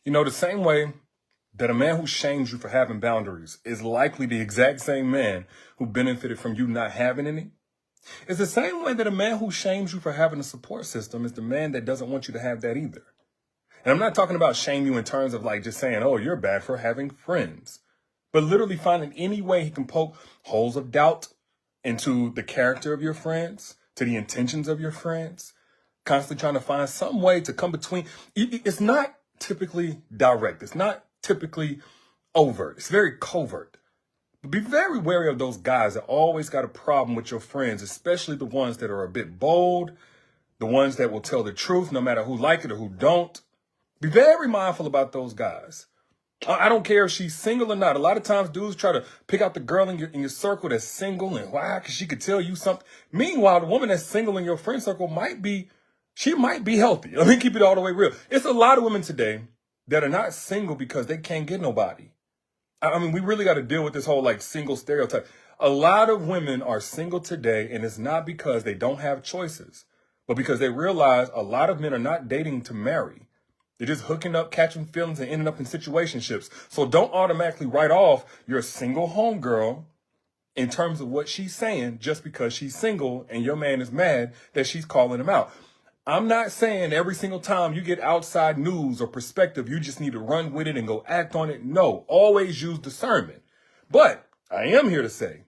You know, the same way that a man who shames you for having boundaries is likely the exact same man who benefited from you not having any. It's the same way that a man who shames you for having a support system is the man that doesn't want you to have that either. And I'm not talking about shame you in terms of like just saying, oh, you're bad for having friends, but literally finding any way he can poke holes of doubt into the character of your friends, to the intentions of your friends, constantly trying to find some way to come between. It's not typically direct. It's not typically overt. It's very covert. But be very wary of those guys that always got a problem with your friends, especially the ones that are a bit bold, the ones that will tell the truth no matter who like it or who don't. Be very mindful about those guys. I don't care if she's single or not. A lot of times dudes try to pick out the girl in your circle that's single and why? Because she could tell you something. Meanwhile, the woman that's single in your friend circle might be healthy. Let me keep it all the way real. It's a lot of women today that are not single because they can't get nobody. I mean, we really got to deal with this whole like single stereotype. A lot of women are single today, and it's not because they don't have choices, but because they realize a lot of men are not dating to marry. They're just hooking up, catching feelings, and ending up in situationships. So don't automatically write off your single homegirl in terms of what she's saying just because she's single and your man is mad that she's calling him out. I'm not saying every single time you get outside news or perspective, you just need to run with it and go act on it. No, always use discernment. But I am here to say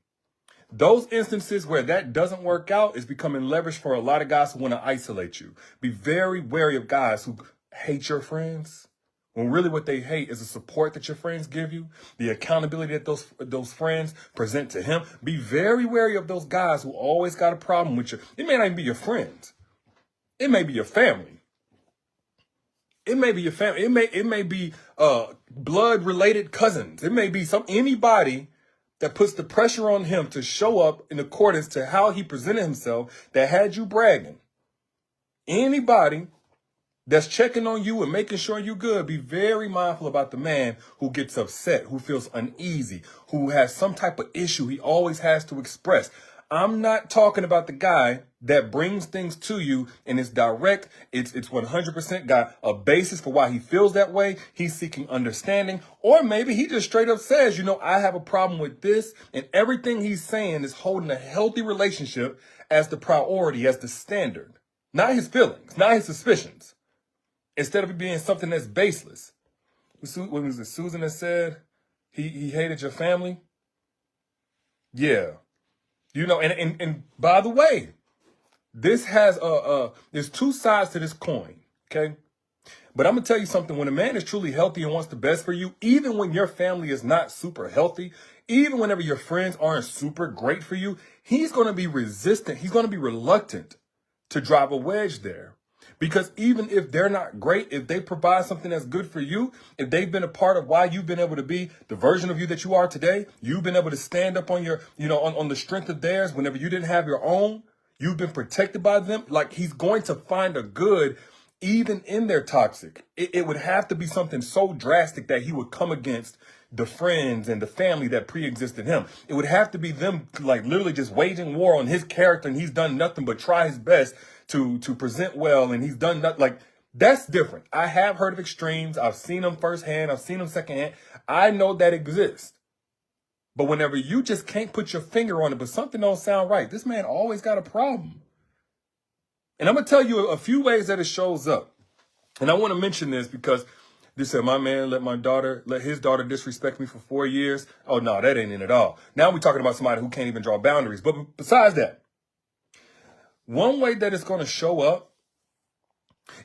those instances where that doesn't work out is becoming leverage for a lot of guys who want to isolate you. Be very wary of guys who hate your friends when really what they hate is the support that your friends give you, the accountability that those friends present to him. Be very wary of those guys who always got a problem with you. It may not even be your friends. It may be your family. It may be your family. It may be blood related cousins. It may be anybody that puts the pressure on him to show up in accordance to how he presented himself that had you bragging. Anybody that's checking on you and making sure you're good, be very mindful about the man who gets upset, who feels uneasy, who has some type of issue he always has to express. I'm not talking about the guy that brings things to you and it's direct. It's 100% got a basis for why he feels that way. He's seeking understanding, or maybe he just straight up says, I have a problem with this, and everything he's saying is holding a healthy relationship as the priority, as the standard, not his feelings, not his suspicions. Instead of it being something that's baseless. What was it, Susan that said he hated your family? Yeah. And by the way, this has there's two sides to this coin, okay? But I'm gonna tell you something, when a man is truly healthy and wants the best for you, even when your family is not super healthy, even whenever your friends aren't super great for you, he's gonna be resistant, he's gonna be reluctant to drive a wedge there. Because even if they're not great, if they provide something that's good for you, if they've been a part of why you've been able to be the version of you that you are today, you've been able to stand up on your, on the strength of theirs whenever you didn't have your own, you've been protected by them. Like, he's going to find a good even in their toxic. It would have to be something so drastic that he would come against the friends and the family that pre-existed him. It would have to be them like literally just waging war on his character, and he's done nothing but try his best to present well, and he's done nothing. Like, that's different. I have heard of extremes. I've seen them firsthand. I've seen them secondhand. I know that exists. But whenever you just can't put your finger on it, but something don't sound right, this man always got a problem. And I'm going to tell you a few ways that it shows up. And I want to mention this because they said, my man let his daughter disrespect me for 4 years. Oh, no, that ain't it at all. Now we're talking about somebody who can't even draw boundaries. But besides that, one way that it's going to show up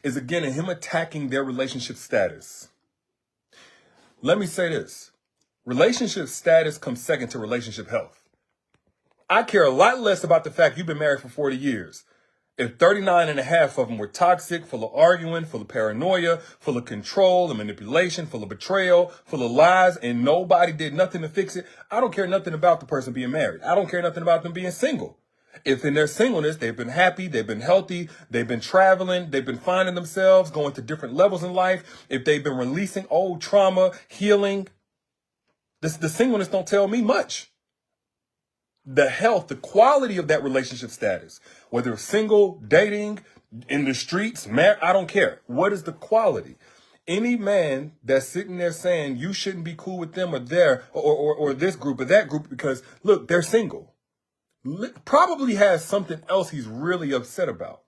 is, again, in him attacking their relationship status. Let me say this. Relationship status comes second to relationship health. I care a lot less about the fact you've been married for 40 years. If 39 and a half of them were toxic, full of arguing, full of paranoia, full of control and manipulation, full of betrayal, full of lies, and nobody did nothing to fix it, I don't care nothing about the person being married. I don't care nothing about them being single. If in their singleness, they've been happy, they've been healthy, they've been traveling, they've been finding themselves, going to different levels in life, if they've been releasing old trauma, healing, the singleness don't tell me much. The health, the quality of that relationship status, whether it's single, dating, in the streets, married, I don't care. What is the quality? Any man that's sitting there saying you shouldn't be cool with them or or this group or that group because, look, they're single, probably has something else he's really upset about.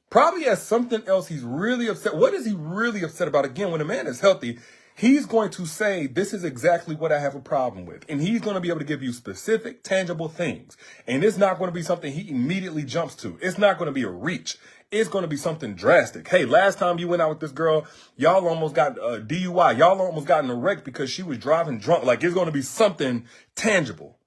Probably has something else he's really upset. What is he really upset about? Again, when a man is healthy, he's going to say, this is exactly what I have a problem with. And he's going to be able to give you specific, tangible things. And it's not going to be something he immediately jumps to. It's not going to be a reach. It's going to be something drastic. Hey, last time you went out with this girl, y'all almost got a DUI. Y'all almost got in a wreck because she was driving drunk. Like, it's going to be something tangible.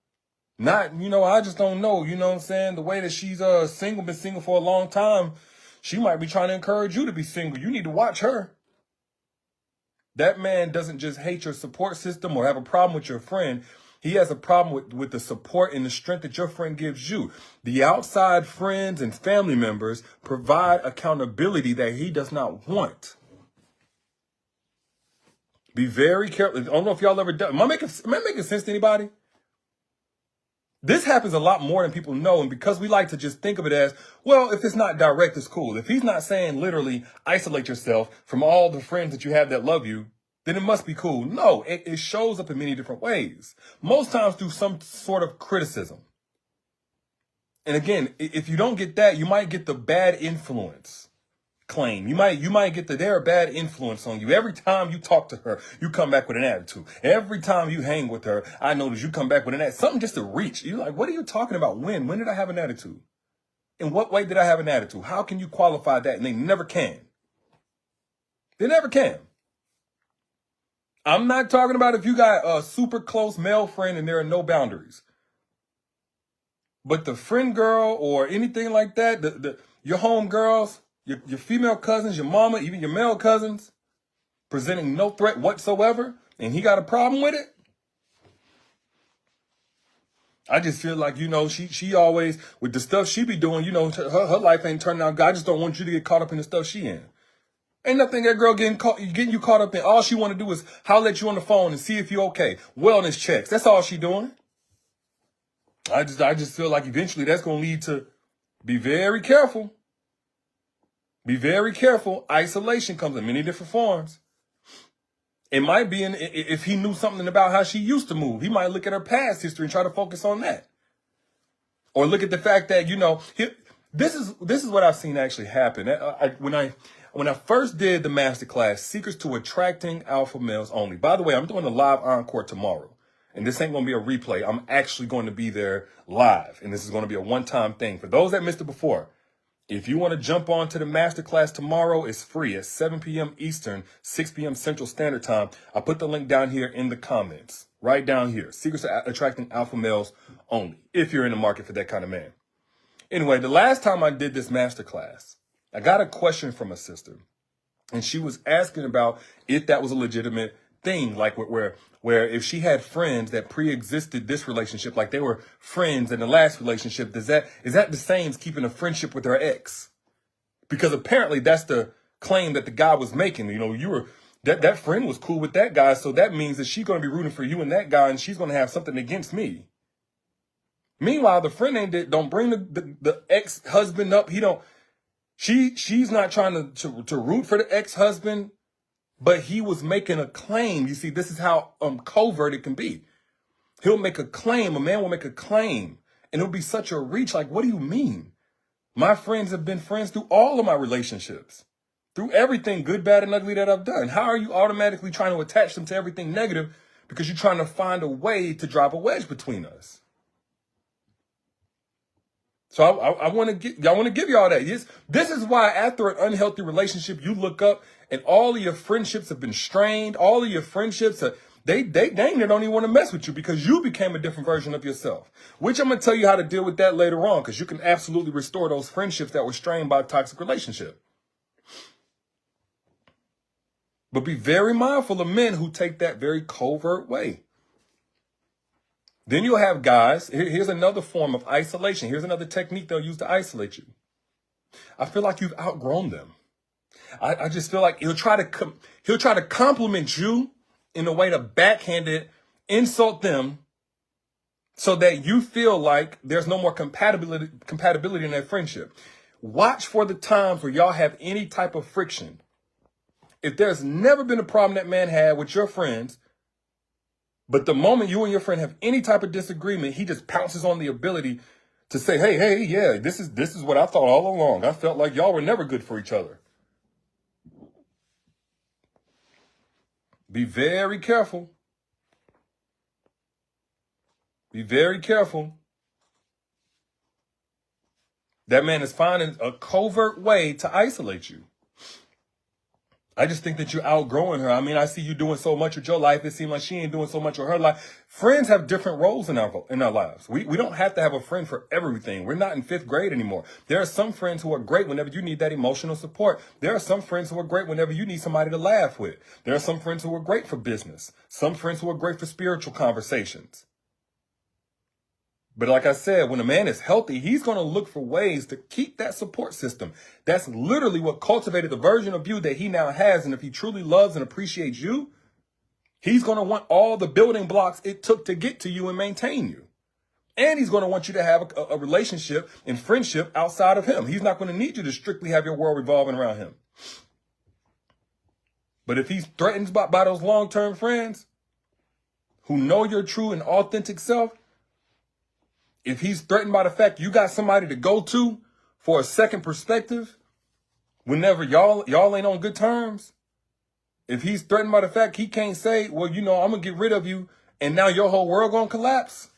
Not, I just don't know. You know what I'm saying? The way that she's single, been single for a long time, she might be trying to encourage you to be single. You need to watch her. That man doesn't just hate your support system or have a problem with your friend. He has a problem with the support and the strength that your friend gives you. The outside friends and family members provide accountability that he does not want. Be very careful. I don't know if y'all ever done. Am I making sense to anybody? This happens a lot more than people know, and because we like to just think of it as, well, if it's not direct, it's cool. If he's not saying literally isolate yourself from all the friends that you have that love you, then it must be cool. No, it shows up in many different ways. Most times through some sort of criticism. And again, if you don't get that, you might get the bad influence claim. You might get they're a bad influence on you. Every time you talk to her, you come back with an attitude. Every time you hang with her, I notice you come back with an attitude. Something just to reach. You're like, what are you talking about? When? When did I have an attitude? In what way did I have an attitude? How can you qualify that? And they never can. They never can. I'm not talking about if you got a super close male friend and there are no boundaries. But the friend girl or anything like that, your home girls, your female cousins, your mama, even your male cousins, presenting no threat whatsoever, and he got a problem with it. I just feel like, she always, with the stuff she be doing, her life ain't turning out good. I just don't want you to get caught up in the stuff she in. Ain't nothing that girl getting you caught up in. All she want to do is holler at you on the phone and see if you're okay. Wellness checks. That's all she doing. I just feel like eventually that's going to lead to be very careful. Be very careful. Isolation comes in many different forms. It might be if he knew something about how she used to move, he might look at her past history and try to focus on that. Or look at the fact that, this is what I've seen actually happen. When I first did the masterclass, Secrets to Attracting Alpha Males Only. By the way, I'm doing a live encore tomorrow. And this ain't going to be a replay. I'm actually going to be there live. And this is going to be a one-time thing. For those that missed it before, if you want to jump on to the masterclass tomorrow, it's free at 7 p.m. Eastern, 6 p.m. Central Standard Time. I put the link down here in the comments. Right down here. Secrets to Attracting Alpha Males Only. If you're in the market for that kind of man. Anyway, the last time I did this masterclass, I got a question from a sister. And she was asking about if that was a legitimate thing, like where if she had friends that pre-existed this relationship, like they were friends in the last relationship, is that the same as keeping a friendship with her ex? Because apparently that's the claim that the guy was making. That friend was cool with that guy, so that means that she's going to be rooting for you and that guy, and she's going to have something against me. Meanwhile, the friend don't bring the ex-husband up. She's not trying to root for the ex-husband. But he was making a claim. You see, this is how covert it can be. He'll make a claim. A man will make a claim. And it'll be such a reach. Like, what do you mean? My friends have been friends through all of my relationships. Through everything good, bad, and ugly that I've done. How are you automatically trying to attach them to everything negative because you're trying to find a way to drive a wedge between us? So I want to give you all that. This is why after an unhealthy relationship, you look up and all of your friendships have been strained. All of your friendships, they dang near don't even want to mess with you because you became a different version of yourself. Which I'm going to tell you how to deal with that later on because you can absolutely restore those friendships that were strained by a toxic relationship. But be very mindful of men who take that very covert way. Then you'll have guys, here's another form of isolation. Here's another technique they'll use to isolate you. I feel like you've outgrown them. I just feel like he'll try to compliment you in a way to backhand it, insult them, so that you feel like there's no more compatibility in that friendship. Watch for the times where y'all have any type of friction. if there's never been a problem that man had with your friends, but the moment you and your friend have any type of disagreement, he just pounces on the ability to say, hey, yeah, this is what I thought all along. I felt like y'all were never good for each other. Be very careful. Be very careful. That man is finding a covert way to isolate you. I just think that you're outgrowing her. I mean, I see you doing so much with your life. It seems like she ain't doing so much with her life. Friends have different roles in our lives. We don't have to have a friend for everything. We're not in 5th grade anymore. There are some friends who are great whenever you need that emotional support. There are some friends who are great whenever you need somebody to laugh with. There are some friends who are great for business. Some friends who are great for spiritual conversations. But like I said, when a man is healthy, he's going to look for ways to keep that support system. That's literally what cultivated the version of you that he now has. And if he truly loves and appreciates you, he's going to want all the building blocks it took to get to you and maintain you. And he's going to want you to have a relationship and friendship outside of him. He's not going to need you to strictly have your world revolving around him. But if he's threatened by those long-term friends who know your true and authentic self, if he's threatened by the fact you got somebody to go to for a second perspective whenever y'all ain't on good terms, if he's threatened by the fact he can't say, well, I'm going to get rid of you and now your whole world going to collapse.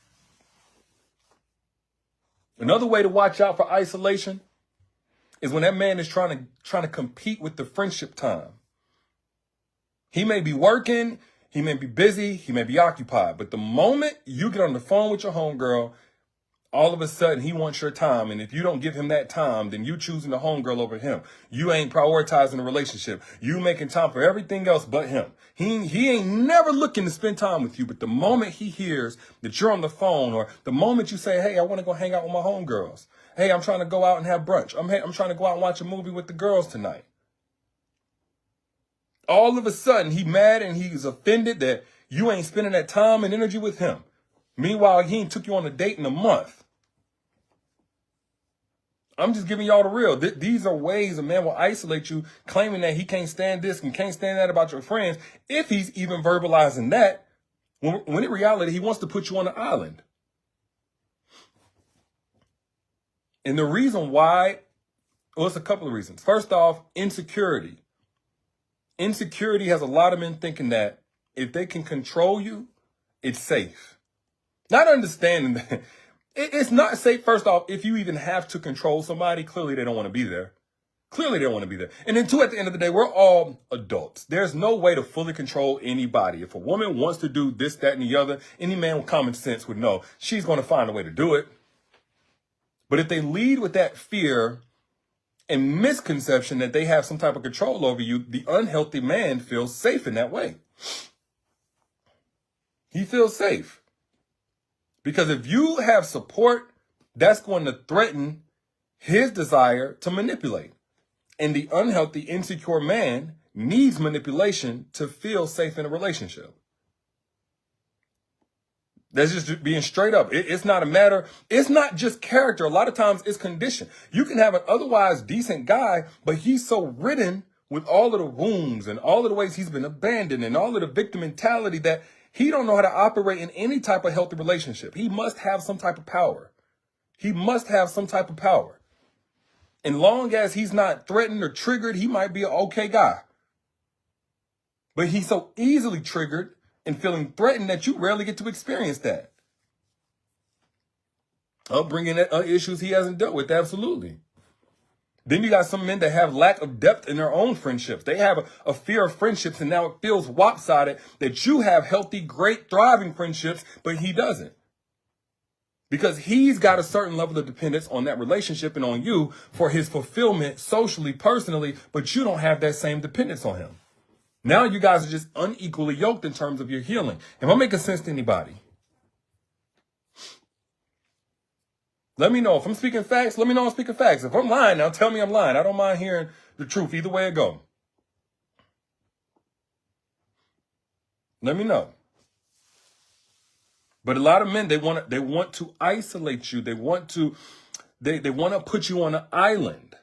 Another way to watch out for isolation is when that man is trying to compete with the friendship time. He may be working, he may be busy, he may be occupied, but the moment you get on the phone with your homegirl, all of a sudden, he wants your time. And if you don't give him that time, then you choosing the homegirl over him. You ain't prioritizing the relationship. You making time for everything else but him. He ain't never looking to spend time with you. But the moment he hears that you're on the phone, or the moment you say, hey, I want to go hang out with my homegirls. Hey, I'm trying to go out and have brunch. I'm trying to go out and watch a movie with the girls tonight. All of a sudden, he mad and he's offended that you ain't spending that time and energy with him. Meanwhile, he ain't took you on a date in a month. I'm just giving y'all the real. These are ways a man will isolate you, claiming that he can't stand this and can't stand that about your friends, if he's even verbalizing that, when in reality, he wants to put you on an island. And the reason why, well, it's a couple of reasons. First off, insecurity. Insecurity has a lot of men thinking that if they can control you, it's safe. Not understanding that it's not safe, first off, if you even have to control somebody. Clearly, they don't want to be there. Clearly, they don't want to be there. And then, two, at the end of the day, we're all adults. There's no way to fully control anybody. If a woman wants to do this, that, and the other, any man with common sense would know she's going to find a way to do it. But if they lead with that fear and misconception that they have some type of control over you, the unhealthy man feels safe in that way. He feels safe. Because if you have support, that's going to threaten his desire to manipulate. And the unhealthy, insecure man needs manipulation to feel safe in a relationship. That's just being straight up. It's not a matter. It's not just character. A lot of times it's condition. You can have an otherwise decent guy, but he's so ridden with all of the wounds and all of the ways he's been abandoned and all of the victim mentality that he don't know how to operate in any type of healthy relationship. He must have some type of power. He must have some type of power. And long as he's not threatened or triggered, he might be an okay guy. But he's so easily triggered and feeling threatened that you rarely get to experience that. Upbringing issues he hasn't dealt with, absolutely. Then you got some men that have lack of depth in their own friendships. They have a fear of friendships, and now it feels lopsided that you have healthy, great, thriving friendships, but he doesn't. Because he's got a certain level of dependence on that relationship and on you for his fulfillment socially, personally, but you don't have that same dependence on him. Now you guys are just unequally yoked in terms of your healing. Am I making sense to anybody? Let me know. If I'm speaking facts, let me know I'm speaking facts. If I'm lying, now tell me I'm lying. I don't mind hearing the truth either way it go. Let me know. But a lot of men, they want to isolate you. They want to put you on an island.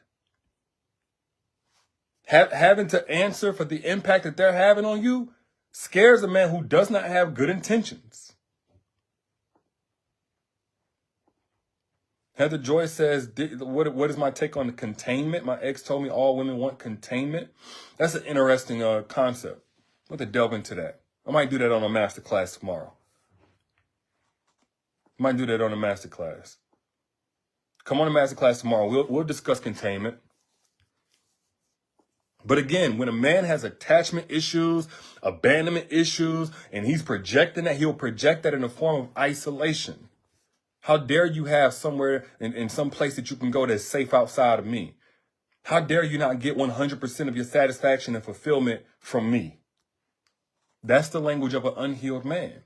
Having to answer for the impact that they're having on you scares a man who does not have good intentions. Heather Joy says, what is my take on the containment? My ex told me all women want containment. That's an interesting concept. I'll have to delve into that. I might do that on a masterclass tomorrow. Come on a masterclass tomorrow. We'll discuss containment. But again, when a man has attachment issues, abandonment issues, and he's projecting that, he'll project that in the form of isolation. How dare you have somewhere in some place that you can go that's safe outside of me? How dare you not get 100% of your satisfaction and fulfillment from me? That's the language of an unhealed man.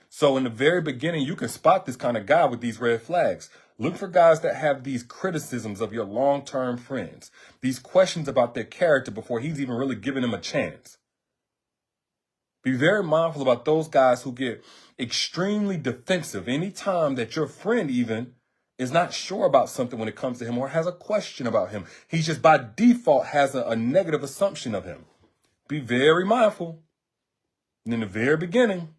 So in the very beginning, you can spot this kind of guy with these red flags. Look for guys that have these criticisms of your long-term friends, these questions about their character before he's even really giving them a chance. Be very mindful about those guys who get extremely defensive anytime that your friend even is not sure about something when it comes to him or has a question about him. He just by default has a negative assumption of him. Be very mindful. And in the very beginning,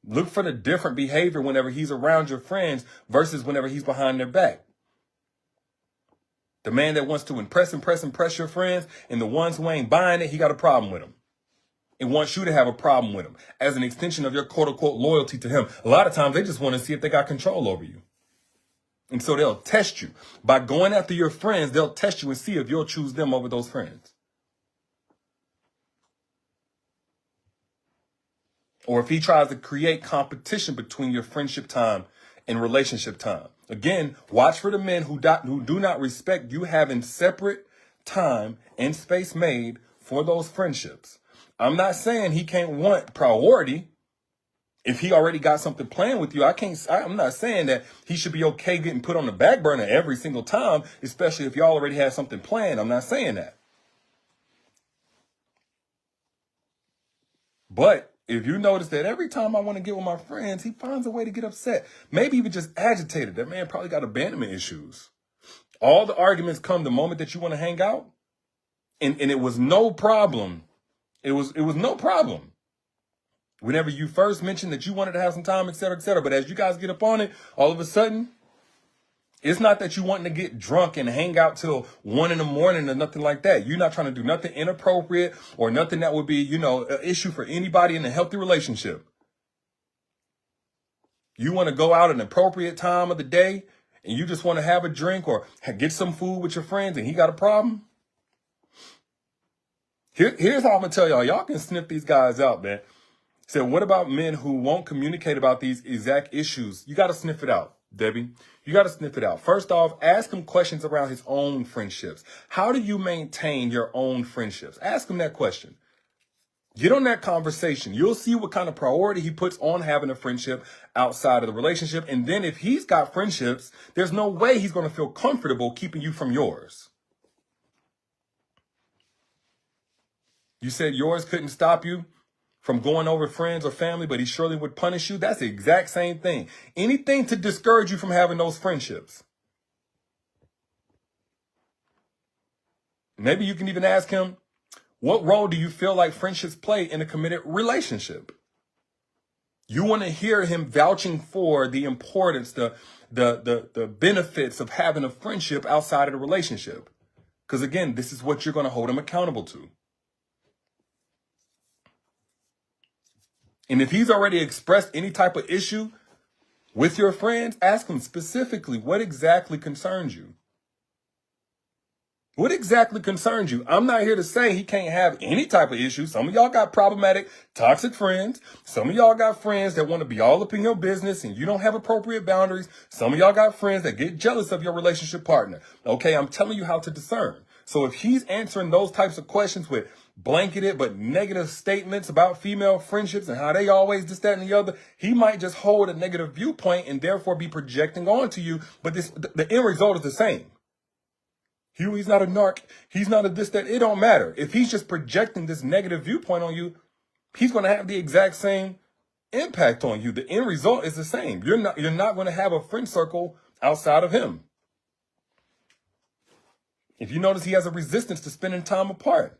look for the different behavior whenever he's around your friends versus whenever he's behind their back. The man that wants to impress your friends, and the ones who ain't buying it, he got a problem with him. And wants you to have a problem with him as an extension of your quote-unquote loyalty to him. A lot of times they just want to see if they got control over you. And so they'll test you. By going after your friends, they'll test you and see if you'll choose them over those friends. Or if he tries to create competition between your friendship time and relationship time. Again, watch for the men who do not respect you having separate time and space made for those friendships. I'm not saying he can't want priority. If he already got something planned with you, I'm not saying that he should be okay getting put on the back burner every single time, especially if y'all already have something planned. I'm not saying that. But if you notice that every time I want to get with my friends, he finds a way to get upset, maybe even just agitated. That man probably got abandonment issues. All the arguments come the moment that you want to hang out. And it was no problem. It was no problem. Whenever you first mentioned that you wanted to have some time, et cetera, et cetera. But as you guys get up on it, all of a sudden, it's not that you wanting to get drunk and hang out till 1 a.m. or nothing like that. You're not trying to do nothing inappropriate or nothing that would be, an issue for anybody in a healthy relationship. You want to go out at an appropriate time of the day and you just want to have a drink or get some food with your friends and he got a problem. Here's how I'm going to tell y'all. Y'all can sniff these guys out, man. So what about men who won't communicate about these exact issues? You got to sniff it out, Debbie. You got to sniff it out. First off, ask him questions around his own friendships. How do you maintain your own friendships? Ask him that question. Get on that conversation. You'll see what kind of priority he puts on having a friendship outside of the relationship. And then if he's got friendships, there's no way he's going to feel comfortable keeping you from yours. You said yours couldn't stop you from going over friends or family, but he surely would punish you. That's the exact same thing. Anything to discourage you from having those friendships. Maybe you can even ask him, what role do you feel like friendships play in a committed relationship? You want to hear him vouching for the importance, the benefits of having a friendship outside of the relationship. Because again, this is what you're going to hold him accountable to. And if he's already expressed any type of issue with your friends, ask him specifically, what exactly concerns you? What exactly concerns you? I'm not here to say he can't have any type of issue. Some of y'all got problematic, toxic friends. Some of y'all got friends that want to be all up in your business and you don't have appropriate boundaries. Some of y'all got friends that get jealous of your relationship partner. Okay, I'm telling you how to discern. So if he's answering those types of questions with blanketed but negative statements about female friendships and how they always this, that, and the other, he might just hold a negative viewpoint and therefore be projecting onto you. But the end result is the same. He's not a narc. He's not a this, that. It don't matter. If he's just projecting this negative viewpoint on you, he's going to have the exact same impact on you. The end result is the same. You're not going to have a friend circle outside of him. If you notice, he has a resistance to spending time apart.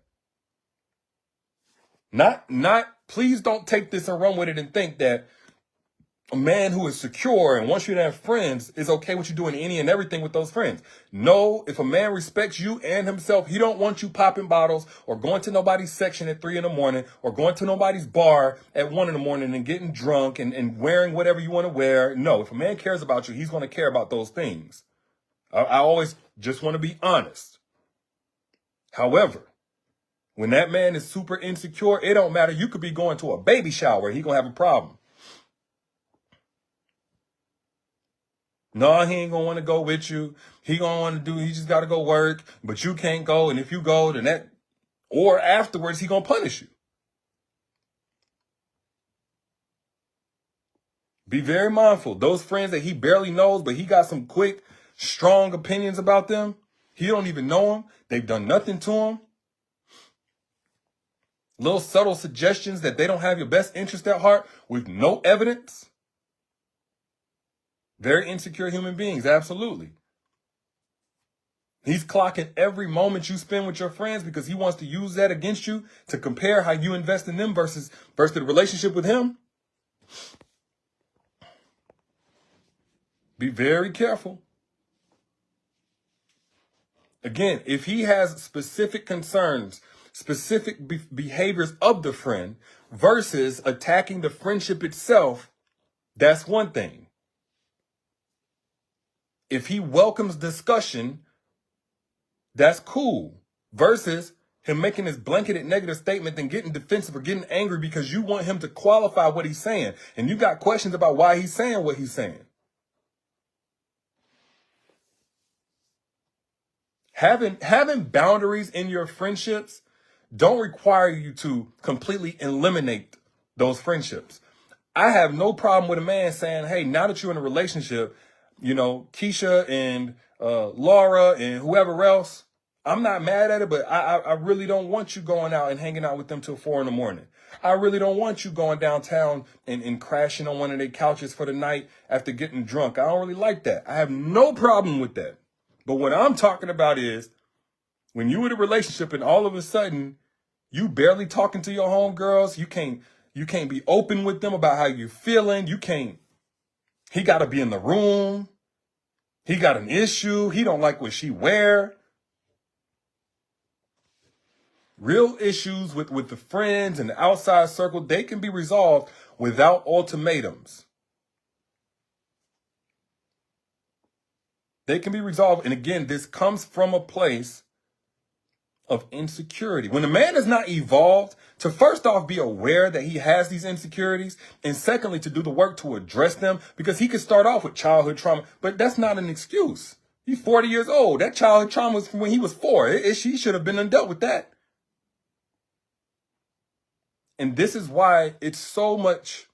Please don't take this and run with it and think that a man who is secure and wants you to have friends is okay with you doing any and everything with those friends. No, if a man respects you and himself, he don't want you popping bottles or going to nobody's section at 3 a.m. or going to nobody's bar at 1 a.m. and getting drunk and wearing whatever you want to wear. No, if a man cares about you, he's going to care about those things. I always just want to be honest. However, when that man is super insecure, it don't matter. You could be going to a baby shower. He going to have a problem. No, he ain't going to want to go with you. He just got to go work, but you can't go. And if you go, then or afterwards, he going to punish you. Be very mindful. Those friends that he barely knows, but he got some quick, strong opinions about them. He don't even know them. They've done nothing to him. Little subtle suggestions that they don't have your best interest at heart with no evidence. Very insecure human beings, absolutely. He's clocking every moment you spend with your friends because he wants to use that against you to compare how you invest in them versus the relationship with him. Be very careful. Again, if he has specific concerns, specific behaviors of the friend versus attacking the friendship itself, that's one thing. If he welcomes discussion, that's cool. Versus him making this blanketed negative statement and getting defensive or getting angry because you want him to qualify what he's saying. And you got questions about why he's saying what he's saying. Having boundaries in your friendships don't require you to completely eliminate those friendships. I have no problem with a man saying, hey, now that you're in a relationship, you know, Keisha and Laura and whoever else, I'm not mad at it, but I really don't want you going out and hanging out with them till 4 a.m. I really don't want you going downtown and crashing on one of their couches for the night after getting drunk. I don't really like that. I have no problem with that. But what I'm talking about is when you in a relationship and all of a sudden you barely talking to your homegirls, you can't be open with them about how you're feeling. He got to be in the room. He got an issue. He don't like what she wear. Real issues with the friends and the outside circle, they can be resolved without ultimatums. They can be resolved. And again, this comes from a place of insecurity. When a man is not evolved to first off be aware that he has these insecurities, and secondly, to do the work to address them, because he could start off with childhood trauma, but that's not an excuse. He's 40 years old. That childhood trauma was from when he was 4. She should have been dealt with that. And this is why it's so much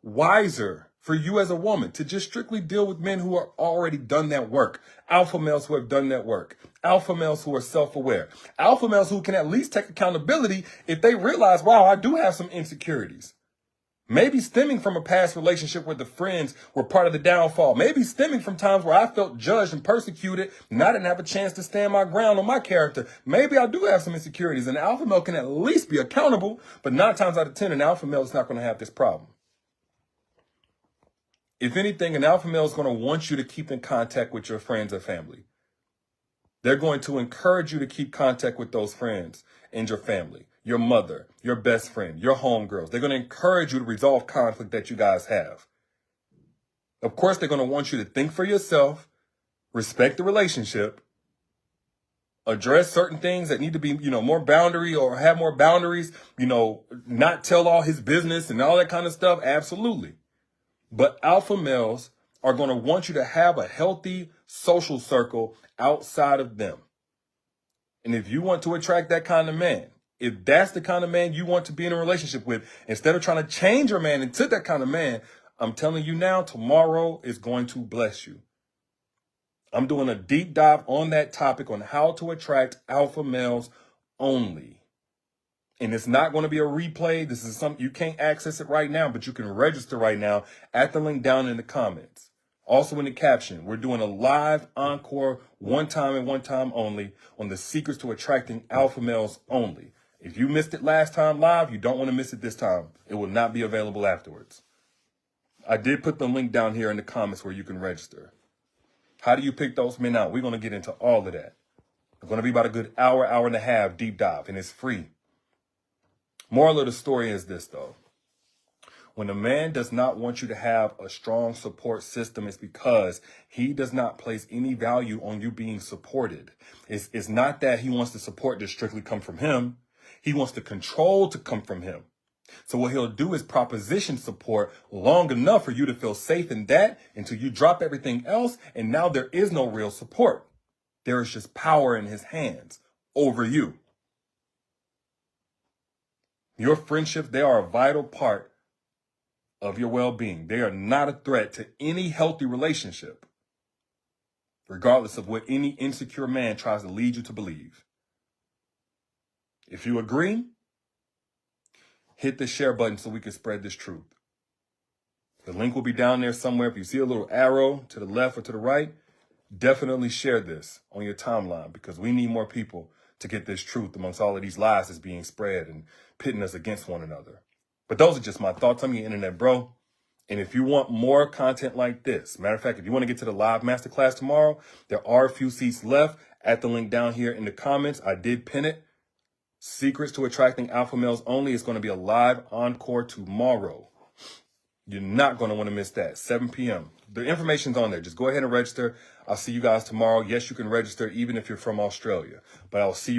wiser for you as a woman to just strictly deal with men who are already done that work. Alpha males who have done that work. Alpha males who are self-aware. Alpha males who can at least take accountability if they realize, wow, I do have some insecurities. Maybe stemming from a past relationship where the friends were part of the downfall. Maybe stemming from times where I felt judged and persecuted and I didn't have a chance to stand my ground on my character. Maybe I do have some insecurities, and an alpha male can at least be accountable, but 9 times out of 10, an alpha male is not going to have this problem. If anything, an alpha male is going to want you to keep in contact with your friends and family. They're going to encourage you to keep contact with those friends and your family, your mother, your best friend, your homegirls. They're going to encourage you to resolve conflict that you guys have. Of course, they're going to want you to think for yourself, respect the relationship, address certain things that need to be, more boundary or have more boundaries, not tell all his business and all that kind of stuff. Absolutely. But alpha males are going to want you to have a healthy social circle outside of them. And if you want to attract that kind of man, if that's the kind of man you want to be in a relationship with, instead of trying to change your man into that kind of man, I'm telling you now, tomorrow is going to bless you. I'm doing a deep dive on that topic on how to attract alpha males only. And it's not going to be a replay. This is something you can't access it right now, but you can register right now at the link down in the comments. Also in the caption, we're doing a live encore, one time and one time only, on the secrets to attracting alpha males only. If you missed it last time live, you don't want to miss it this time. It will not be available afterwards. I did put the link down here in the comments where you can register. How do you pick those men out? We're going to get into all of that. It's going to be about a good hour, hour and a half deep dive, and it's free. Moral of the story is this, though. When a man does not want you to have a strong support system, it's because he does not place any value on you being supported. It's not that he wants the support to strictly come from him. He wants the control to come from him. So what he'll do is proposition support long enough for you to feel safe in that until you drop everything else, and now there is no real support. There is just power in his hands over you. Your friendships, they are a vital part of your well-being. They are not a threat to any healthy relationship, regardless of what any insecure man tries to lead you to believe. If you agree, hit the share button so we can spread this truth. The link will be down there somewhere. If you see a little arrow to the left or to the right, definitely share this on your timeline, because we need more people to get this truth amongst all of these lies that's being spread and pitting us against one another. But those are just my thoughts. I'm your internet bro. And if you want more content like this, matter of fact, if you want to get to the live masterclass tomorrow, there are a few seats left at the link down here in the comments. I did pin it. Secrets to Attracting Alpha Males Only is going to be a live encore tomorrow. You're not going to want to miss that. 7 p.m. The information's on there. Just go ahead and register. I'll see you guys tomorrow. Yes, you can register even if you're from Australia. But I'll see you.